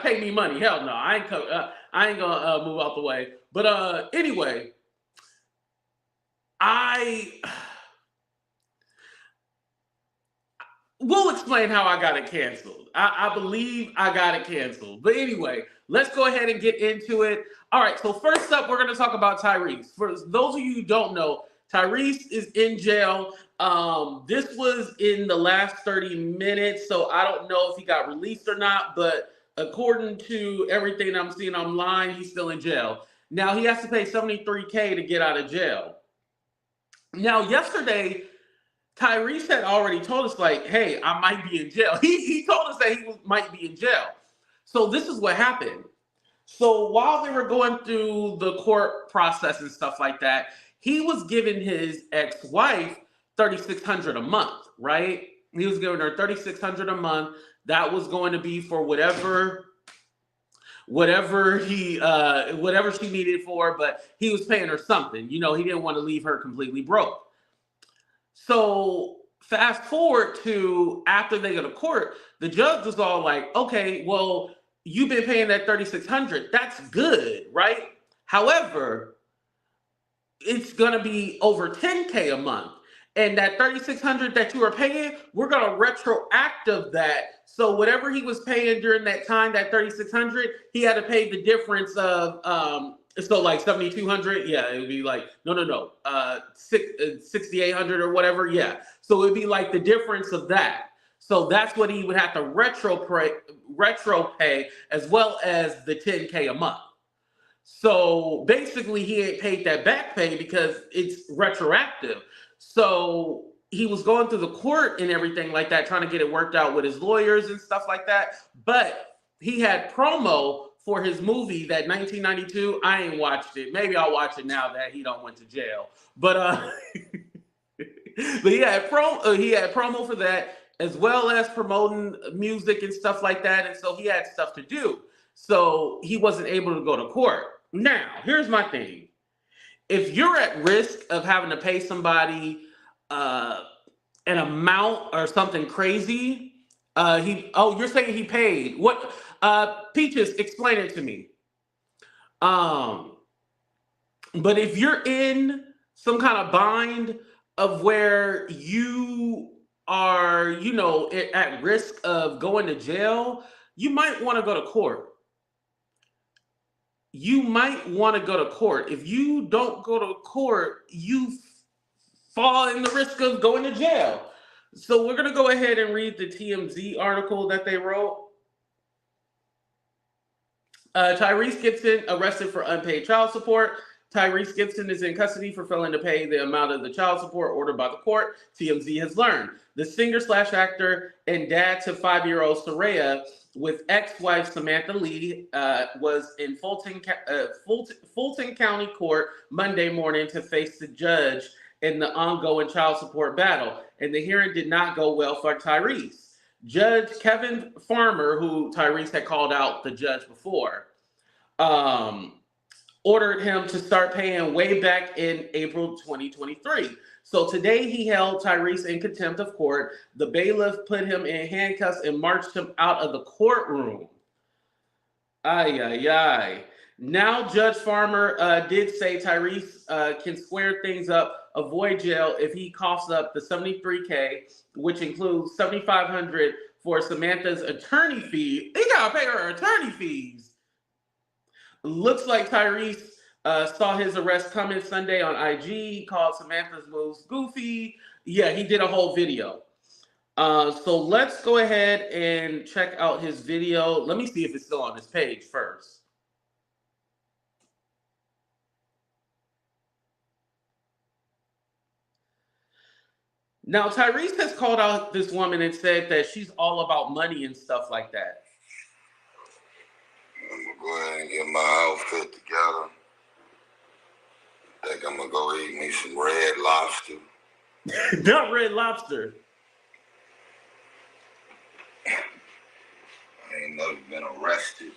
pay me money. Hell no, I ain't gonna move out the way. But anyway, I will explain how I got it canceled. I believe I got it canceled. But anyway, let's go ahead and get into it. All right, so first up, we're going to talk about Tyrese. For those of you who don't know, Tyrese is in jail. This was in the last 30 minutes, so I don't know if he got released or not, but according to everything I'm seeing online, he's still in jail. Now, he has to pay $73K to get out of jail. Now, yesterday, Tyrese had already told us, like, hey, I might be in jail. He told us that might be in jail. So this is what happened. So while they were going through the court process and stuff like that, he was giving his ex-wife $3,600 a month, right? He was giving her $3,600 a month. That was going to be for whatever she needed for, but he was paying her something. You know, he didn't want to leave her completely broke. So fast forward to after they go to court, the judge was all like, okay, well, you've been paying that $3,600. That's good, right? However, it's going to be over $10K a month. And that $3,600 that you were paying, we're going to retroactive that. So whatever he was paying during that time, that $3,600, he had to pay the difference of so like $7,200, yeah, it would be like no, 6,800 or whatever, yeah. So it would be like the difference of that. So that's what he would have to retro pay as well as the $10K a month. So basically, he ain't paid that back pay because it's retroactive. So he was going through the court and everything like that, trying to get it worked out with his lawyers and stuff like that. But he had promo for his movie, that 1992. I ain't watched it. Maybe I'll watch it now that he don't went to jail. But but he had promo for that, as well as promoting music and stuff like that. And so he had stuff to do. So he wasn't able to go to court. Now, here's my thing. If you're at risk of having to pay somebody an amount or something crazy, you're saying he paid. What? Peaches, explain it to me. But if you're in some kind of bind of where you are, at risk of going to jail, you might want to go to court. You might want to go to court. If you don't go to court, you fall in the risk of going to jail. So we're going to go ahead and read the TMZ article that they wrote. Tyrese Gibson arrested for unpaid child support. Tyrese Gibson is in custody for failing to pay the amount of the child support ordered by the court, TMZ has learned. The singer/actor and dad to 5-year-old Soraya with ex-wife Samantha Lee was in Fulton County Court Monday morning to face the judge in the ongoing child support battle, and the hearing did not go well for Tyrese. Judge Kevin Farmer, who Tyrese had called out the judge before, ordered him to start paying way back in April 2023. So today he held Tyrese in contempt of court. The bailiff put him in handcuffs and marched him out of the courtroom. Ay, ay, ay. Now Judge Farmer did say Tyrese can square things up, avoid jail if he coughs up the $73K, which includes $7,500 for Samantha's attorney fee. He gotta pay her attorney fees. Looks like Tyrese saw his arrest coming Sunday on IG. He called Samantha's moves goofy. Yeah, he did a whole video. So let's go ahead and check out his video. Let me see if it's still on this page first. Now, Tyrese has called out this woman and said that she's all about money and stuff like that. I'm going to go ahead and get my outfit together. I think I'm going to go eat me some Red Lobster. Not Red Lobster. I ain't never been arrested.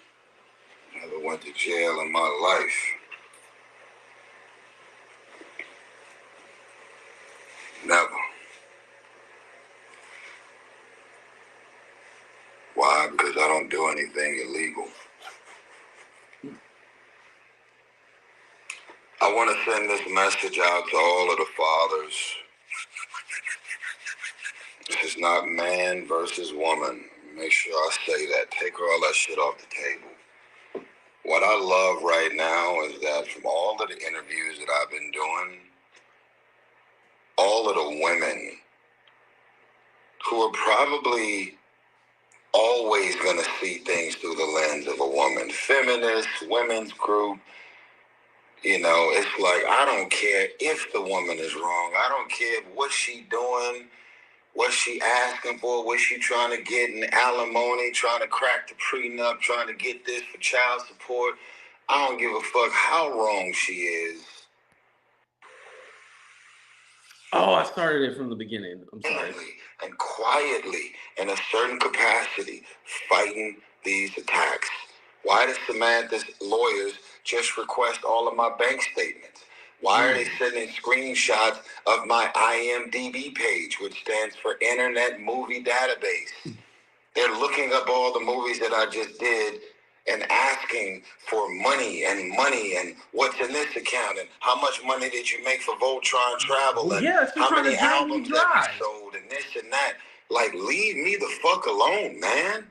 Never went to jail in my life. Never. Why? Because I don't do anything illegal. I want to send this message out to all of the fathers. This is not man versus woman. Make sure I say that. Take all that shit off the table. What I love right now is that from all of the interviews that I've been doing, all of the women who are probably always going to see things through the lens of a woman, feminists, women's group, you know, it's like, I don't care if the woman is wrong. I don't care what she doing, what she asking for, what she trying to get in alimony, trying to crack the prenup, trying to get this for child support. I don't give a fuck how wrong she is. Oh, I started it from the beginning. I'm sorry. And quietly, in a certain capacity, fighting these attacks. Why does Samantha's lawyers just request all of my bank statements? Why are they sending screenshots of my IMDb page, which stands for Internet Movie Database? They're looking up all the movies that I just did and asking for money and what's in this account and how much money did you make for Voltron Travel and how many albums that we sold and this and that. Like, leave me the fuck alone, man.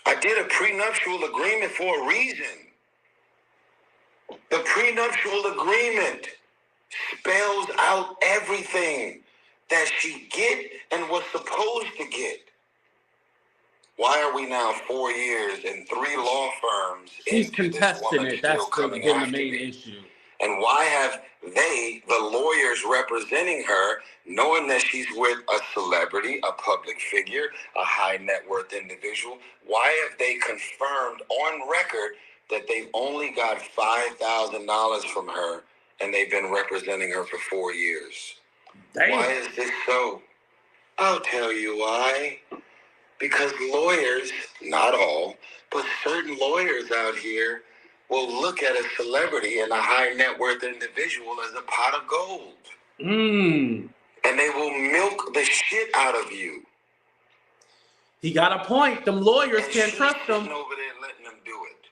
I did a prenuptial agreement for a reason. The prenuptial agreement spells out everything that she get and was supposed to get. Why are we now 4 years and 3 law firms? She's contesting it. That's been the main issue. And why have they, the lawyers representing her, knowing that she's with a celebrity, a public figure, a high net worth individual, why have they confirmed on record that they've only got $5,000 from her and they've been representing her for 4 years? Damn. Why is this so? I'll tell you why. Because lawyers, not all, but certain lawyers out here will look at a celebrity and a high net worth individual as a pot of gold. And they will milk the shit out of you. He got a point. Them lawyers can't trust them. Over there letting them do it.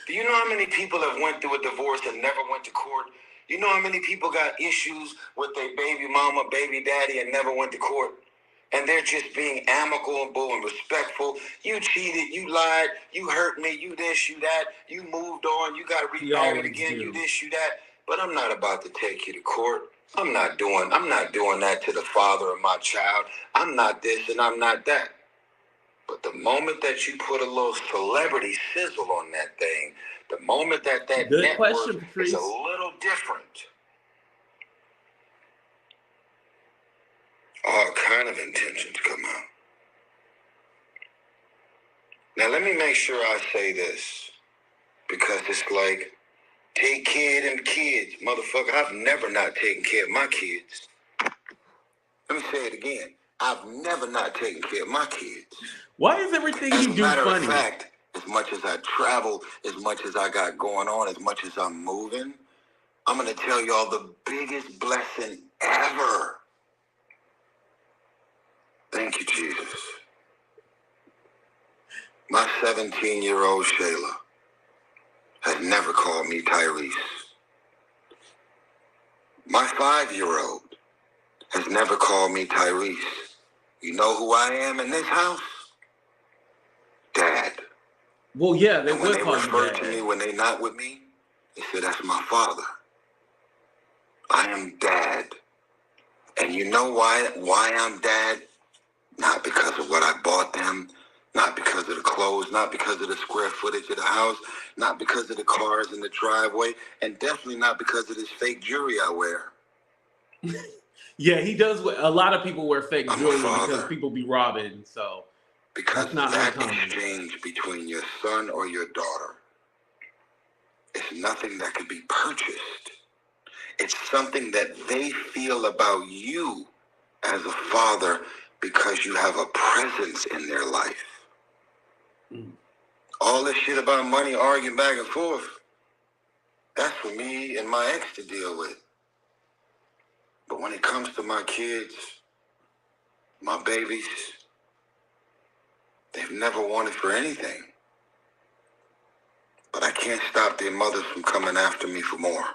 Do you know how many people have went through a divorce and never went to court? You know how many people got issues with their baby mama, baby daddy, and never went to court? And they're just being amicable and respectful. You cheated, you lied, you hurt me, you this, you that, you moved on, you got remarried again, you this, you that. But I'm not about to take you to court. I'm not doing that to the father of my child. I'm not this and I'm not that. But the moment that you put a little celebrity sizzle on that thing, the moment that network is a little different, all kind of intentions come out. Now let me make sure I say this, because it's like, take care of them kids. Motherfucker, I've never not taken care of my kids. Let me say it again. I've never not taken care of my kids. Why is everything you do funny? As a matter of fact, as much as I travel, as much as I got going on, as much as I'm moving, I'm going to tell y'all the biggest blessing ever. Thank you, Jesus. My 17-year-old Shayla has never called me Tyrese. My 5-year-old has never called me Tyrese. You know who I am in this house? Dad. Well, yeah, they would call you Dad. When they refer to me when they're not with me, they say that's my father. I am Dad. And you know why I'm Dad? Not because of what I bought them, not because of the clothes, not because of the square footage of the house, not because of the cars in the driveway, and definitely not because of this fake jewelry I wear. Yeah, he does. A lot of people wear fake jewelry because people be robbing. So because that's not that exchange between your son or your daughter is nothing that can be purchased. It's something that they feel about you as a father because you have a presence in their life. All this shit about money, arguing back and forth, that's for me and my ex to deal with. But when it comes to my kids, my babies, they've never wanted for anything. But I can't stop their mothers from coming after me for more.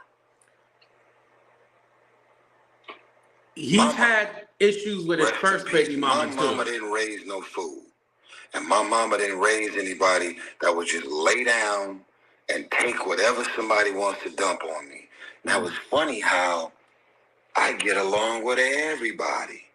He's had issues with his first baby mama My mama didn't raise no fool. And my mama didn't raise anybody that would just lay down and take whatever somebody wants to dump on me. Now, it's funny how I get along with everybody.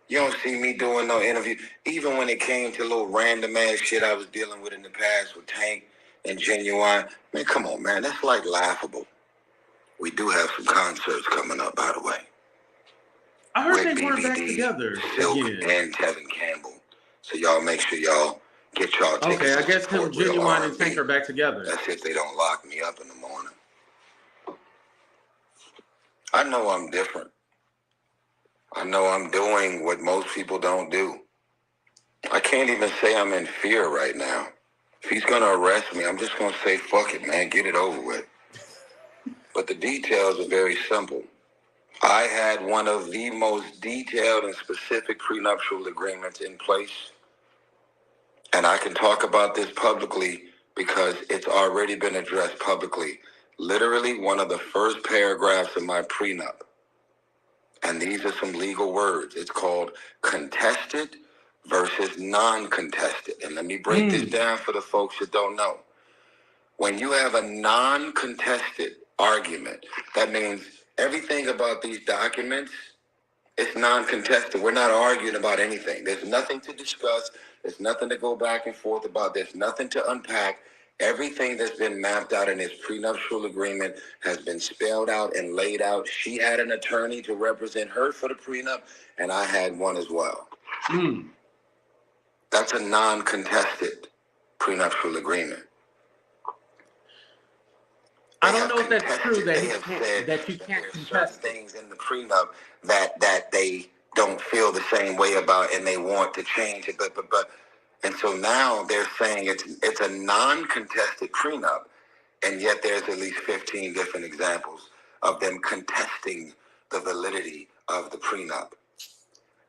You don't see me doing no interview. Even when it came to little random ass shit I was dealing with in the past with Tank and Genuine. Man, come on, man. That's like laughable. We do have some concerts coming up, by the way. I heard they weren't back together Silk again. and Tevin Campbell. So y'all make sure y'all get y'all tickets. Okay, I guess him, Genuine, and Tank are back together. That's if they don't lock me up in the morning. I know I'm different. I know I'm doing what most people don't do. I can't even say I'm in fear right now. If he's going to arrest me, I'm just going to say, fuck it, man, get it over with. But the details are very simple. I had one of the most detailed and specific prenuptial agreements in place. And I can talk about this publicly because it's already been addressed publicly. Literally one of the first paragraphs of my prenup. And these are some legal words. It's called contested versus non-contested. And let me break this down for the folks that don't know. When you have a non-contested argument, that means everything about these documents is non-contested. We're not arguing about anything. There's nothing to discuss. There's nothing to go back and forth about. There's nothing to unpack. Everything that's been mapped out in this prenuptial agreement has been spelled out and laid out. She had an attorney to represent her for the prenup, and I had one as well. That's a non-contested prenuptial agreement. I don't know if that's true that you can't contest things in the prenup that they don't feel the same way about and they want to change it, but and so now they're saying it's a non-contested prenup, and yet there's at least 15 different examples of them contesting the validity of the prenup.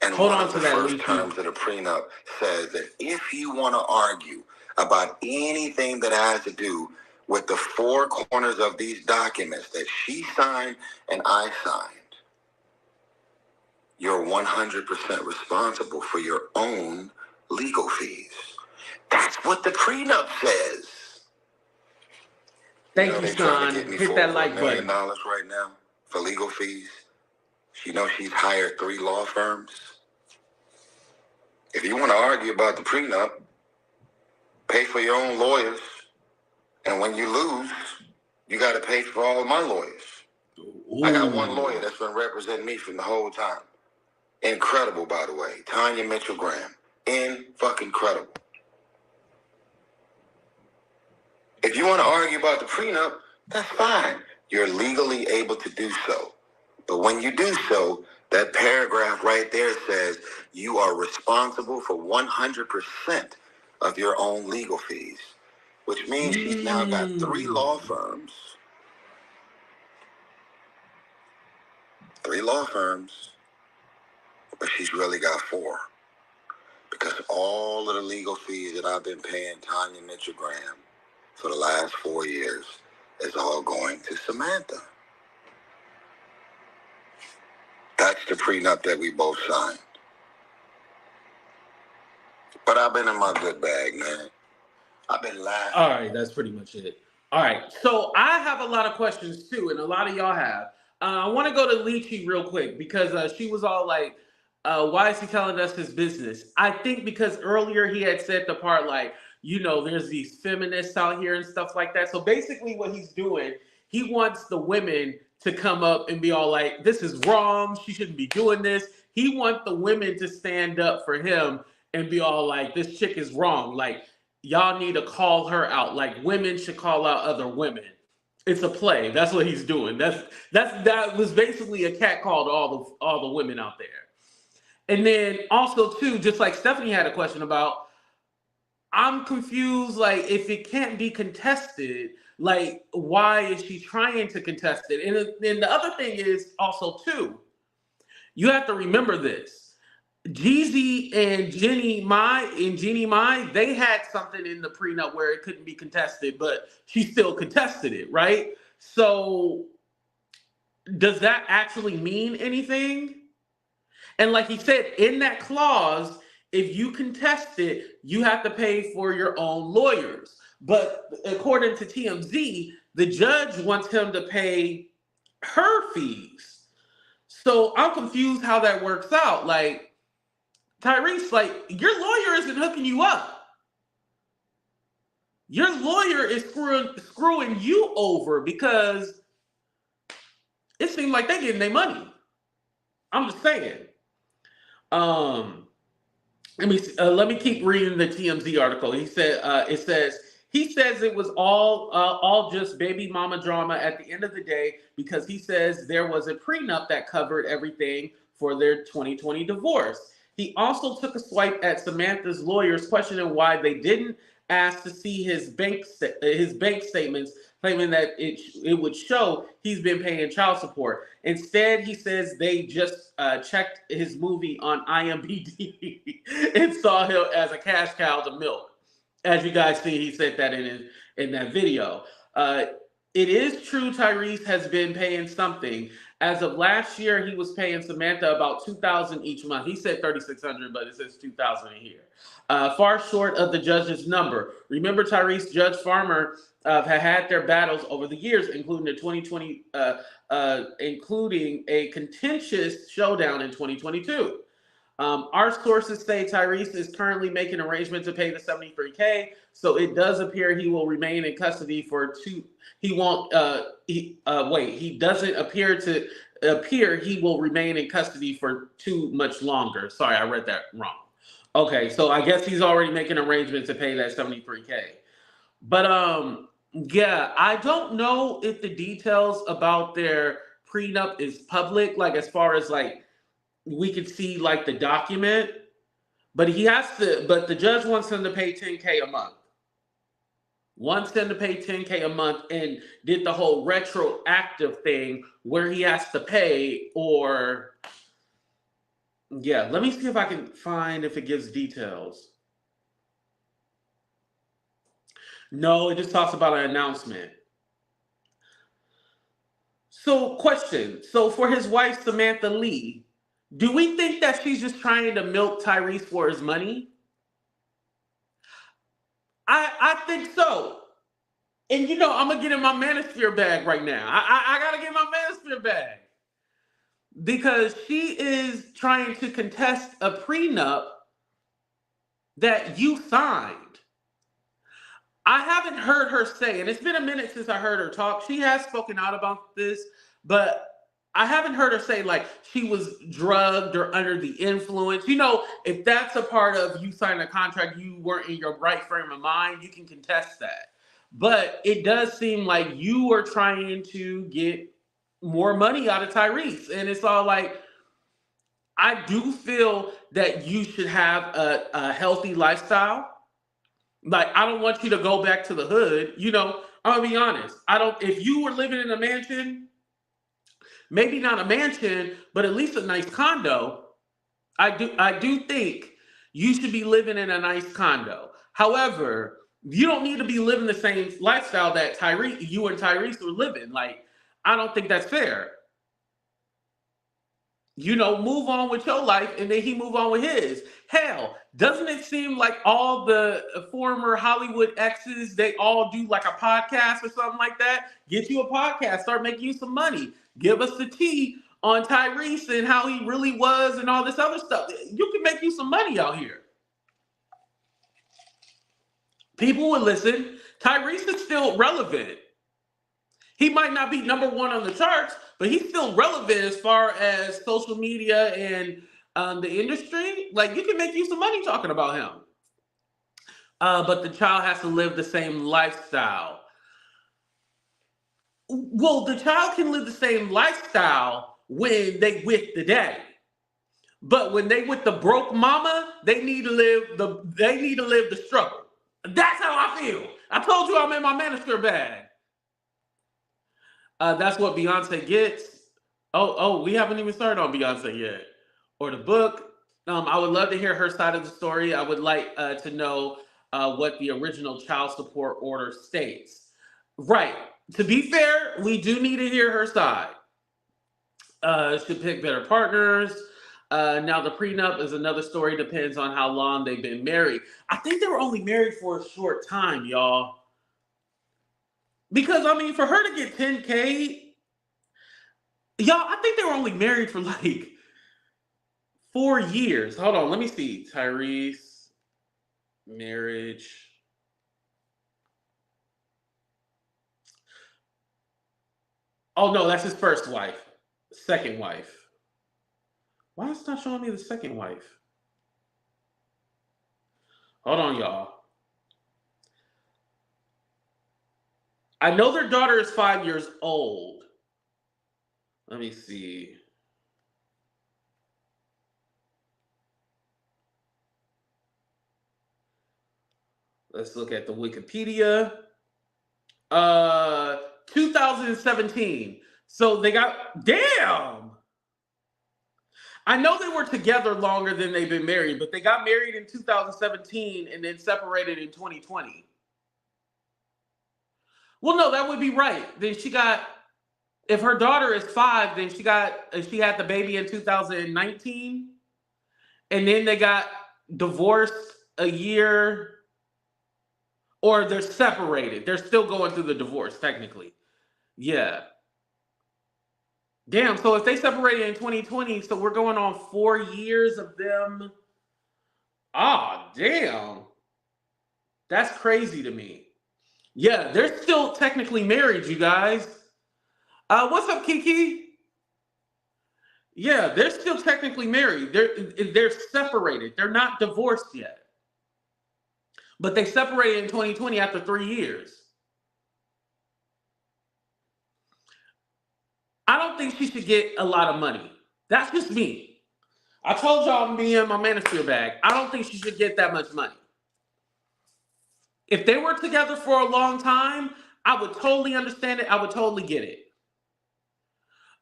And hold one on of to the that, first terms of the prenup says that if you want to argue about anything that has to do with the four corners of these documents that she signed and I signed, you're 100% responsible for your own legal fees. That's what the prenup says. Thank you, Sean. Hit that like button. $1 million right now for legal fees. You know she's hired 3 law firms. If you want to argue about the prenup, pay for your own lawyers. And when you lose, you got to pay for all of my lawyers. Ooh. I got one lawyer that's been representing me from the whole time. Incredible, by the way. Tanya Mitchell-Graham. In-fucking-credible. If you want to argue about the prenup, that's fine. You're legally able to do so. But when you do so, that paragraph right there says you are responsible for 100% of your own legal fees, which means she's now got 3 law firms. 3 law firms, but she's really got 4. Because all of the legal fees that I've been paying Tanya Mitchell-Graham for the last 4 years is all going to Samantha. That's the prenup that we both signed. But I've been in my good bag, man. I've been laughing. All right, that's pretty much it. All right, so I have a lot of questions too, and a lot of y'all have. I want to go to Lychee real quick because she was all like, why is he telling us his business? I think because earlier he had said the part like, you know, there's these feminists out here and stuff like that. So basically what he's doing, he wants the women to come up and be all like, this is wrong. She shouldn't be doing this. He wants the women to stand up for him and be all like, this chick is wrong. Like, y'all need to call her out. Like, women should call out other women. It's a play. That's what he's doing. That was basically a catcall to all the women out there. And then also too, just like Stephanie had a question about, I'm confused. Like, if it can't be contested, like, why is she trying to contest it? And then the other thing is also too, you have to remember this. Jeezy and Jeannie Mai, they had something in the prenup where it couldn't be contested, but she still contested it, right? So does that actually mean anything? And like he said, in that clause, if you contest it, you have to pay for your own lawyers. But according to TMZ, the judge wants him to pay her fees. So I'm confused how that works out. Like, Tyrese, like, your lawyer isn't hooking you up. Your lawyer is screwing you over because it seems like they're getting their money. I'm just saying. Let me keep reading the TMZ article. He said he says it was all just baby mama drama at the end of the day because he says there was a prenup that covered everything for their 2020 divorce. He also took a swipe at Samantha's lawyers, questioning why they didn't ask to see his bank statements, claiming that it would show he's been paying child support. Instead, he says they just checked his movie on IMDb and saw him as a cash cow to milk. As you guys see, he said that in that video. It is true Tyrese has been paying something. As of last year, he was paying Samantha about $2,000 each month. He said $3,600, but it says $2,000 a year. Far short of the judge's number. Remember, Tyrese, Judge Farmer had their battles over the years, including the 2020, including a contentious showdown in 2022. Our sources say Tyrese is currently making arrangements to pay the $73K, so it does appear he will remain in custody for two. He won't. He doesn't appear he will remain in custody for too much longer. Sorry, I read that wrong. Okay, so I guess he's already making arrangements to pay that $73K. But yeah, I don't know if the details about their prenup is public, like as far as like we could see like the document, but the judge wants him to pay $10K a month. Wants him to pay $10K a month and did the whole retroactive thing where he has to pay or yeah, let me see if I can find if it gives details. No, it just talks about an announcement. So, question. So, for his wife, Samantha Lee, do we think that she's just trying to milk Tyrese for his money? I think so. And you know, I'm going to get in my manosphere bag right now. I got to get in my manosphere bag. Because she is trying to contest a prenup that you signed. I haven't heard her say, and it's been a minute since I heard her talk. She has spoken out about this, but I haven't heard her say like she was drugged or under the influence. You know, if that's a part of you signing a contract, you weren't in your right frame of mind, you can contest that. But it does seem like you are trying to get more money out of Tyrese. And it's all like, I do feel that you should have a healthy lifestyle. Like, I don't want you to go back to the hood. You know, I'll be honest. If you were living in a mansion, maybe not a mansion, but at least a nice condo, I do think you should be living in a nice condo. However, you don't need to be living the same lifestyle that you and Tyrese were living. Like, I don't think that's fair. You know, move on with your life and then he move on with his. Hell, doesn't it seem like all the former Hollywood exes, they all do like a podcast or something like that? Get you a podcast, start making you some money. Give us the tea on Tyrese and how he really was and all this other stuff. You can make you some money out here. People would listen. Tyrese is still relevant. He might not be number one on the charts, but he's still relevant as far as social media and the industry. Like, you can make you some money talking about him. But the child has to live the same lifestyle. Well, the child can live the same lifestyle when they with the daddy. But when they with the broke mama, they need to live the struggle. That's how I feel. I told you I'm in my manosphere bag. That's what Beyonce gets. Oh, we haven't even started on Beyonce yet. Or the book. I would love to hear her side of the story. I would like to know what the original child support order states. Right. To be fair, we do need to hear her side. Should pick better partners. Now the prenup is another story. Depends on how long they've been married. I think they were only married for a short time, y'all. Because I mean, for her to get 10K, y'all, I think they were only married for like 4 years. Hold on, let me see. Tyrese marriage. Oh no, that's his first wife. Second wife. Why is it not showing me the second wife? Hold on, y'all. I know their daughter is 5 years old. Let me see. Let's look at the Wikipedia. 2017. So they got, damn. I know they were together longer than they've been married, but they got married in 2017 and then separated in 2020. Well, no, that would be right. Then she got, if her daughter is 5, then she had the baby in 2019, and then they got divorced a year, or they're separated. They're still going through the divorce, technically. Yeah. Damn, so if they separated in 2020, so we're going on 4 years of them. Ah, damn. That's crazy to me. Yeah, they're still technically married, you guys. What's up, Kiki? Yeah, they're still technically married. They're separated. They're not divorced yet. But they separated in 2020 after 3 years. I don't think she should get a lot of money. That's just me. I told y'all me and my manosphere bag. I don't think she should get that much money. If they were together for a long time, I would totally understand it. I would totally get it.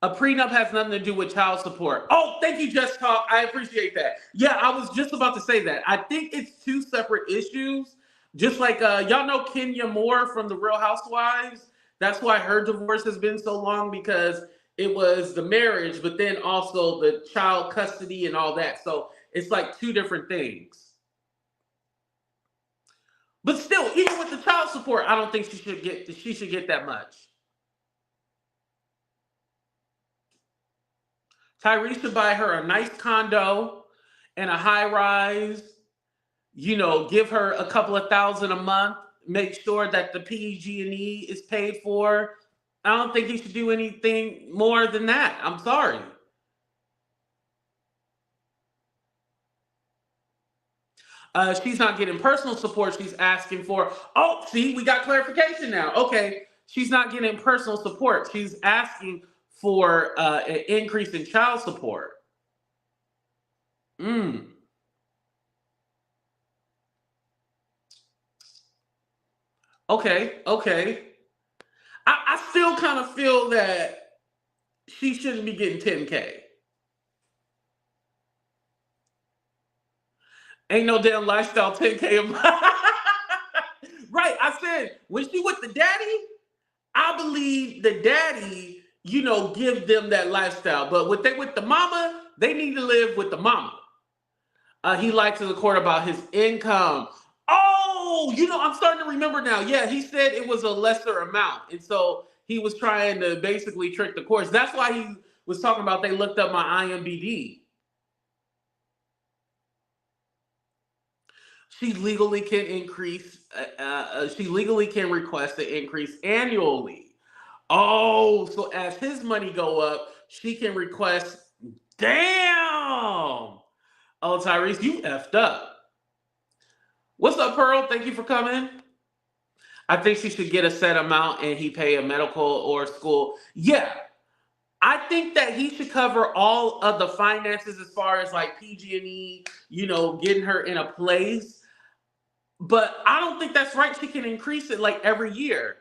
A prenup has nothing to do with child support. Oh, thank you, Just Talk. I appreciate that. Yeah, I was just about to say that. I think it's two separate issues. Just like, y'all know Kenya Moore from The Real Housewives? That's why her divorce has been so long, because it was the marriage, but then also the child custody and all that. So it's like two different things. But still, even with the child support, I don't think she should get that much. Tyrese should buy her a nice condo and a high rise, give her a couple of thousand a month, make sure that the PG&E is paid for. I don't think he should do anything more than that. I'm sorry. She's not getting personal support. She's asking for, oh, see, we got clarification now. Okay, she's not getting personal support. She's asking for an increase in child support. Okay. I still kind of feel that she shouldn't be getting 10K. Ain't no damn lifestyle 10K a month. Right, I said, when she with the daddy, I believe the daddy, give them that lifestyle. But with the mama, they need to live with the mama. He lied to the court about his income. Oh, I'm starting to remember now. Yeah, he said it was a lesser amount. And so he was trying to basically trick the courts. That's why he was talking about they looked up my IMBD. She legally can she legally can request an increase annually. Oh, so as his money go up, she can request. Damn. Oh, Tyrese, you effed up. What's up, Pearl? Thank you for coming. I think she should get a set amount and he pay a medical or school. Yeah. I think that he should cover all of the finances as far as like PG&E, getting her in a place. But I don't think that's right. She can increase it like every year.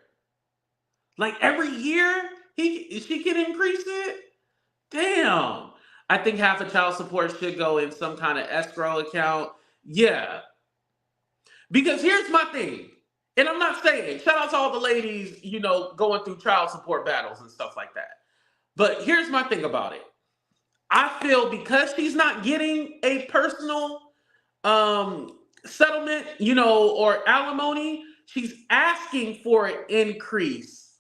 Like every year, she can increase it? Damn. I think half of child support should go in some kind of escrow account. Yeah. Because here's my thing. And I'm not saying, shout out to all the ladies, going through child support battles and stuff like that. But here's my thing about it. I feel because she's not getting a personal settlement, or alimony, she's asking for an increase.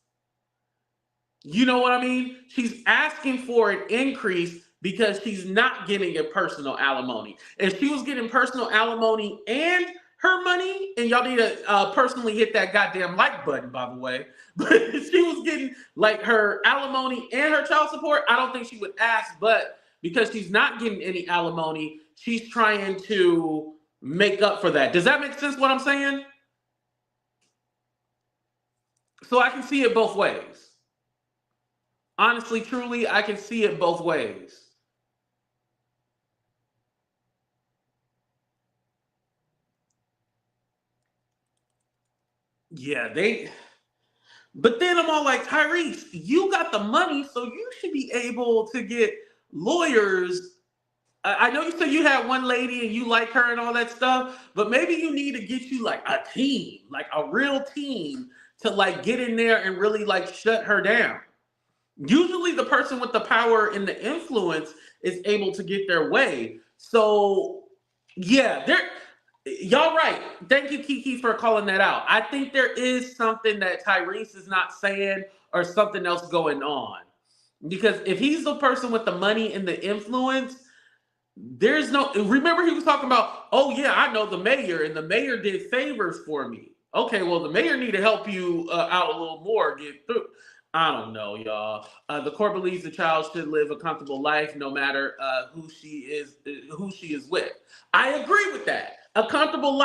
You know what I mean? She's asking for an increase because she's not getting a personal alimony. If she was getting personal alimony and her money, and y'all need to personally hit that goddamn like button, by the way. But if she was getting like her alimony and her child support, I don't think she would ask. But because she's not getting any alimony, she's trying to make up for that. Does that make sense what I'm saying? So I can see it both ways. Honestly, truly, I can see it both ways. Yeah, but then I'm all like, Tyrese, you got the money, so you should be able to get lawyers. I know you said you had one lady and you like her and all that stuff, but maybe you need to get you like a team, like a real team to like get in there and really like shut her down. Usually the person with the power and the influence is able to get their way. So yeah, y'all right. Thank you, Kiki, for calling that out. I think there is something that Tyrese is not saying or something else going on. Because if he's the person with the money and the influence, there's no. Remember, he was talking about, oh yeah, I know the mayor, and the mayor did favors for me. Okay, well, the mayor need to help you out a little more, get through. I don't know, y'all. The court believes the child should live a comfortable life, no matter who she is with. I agree with that. A comfortable life.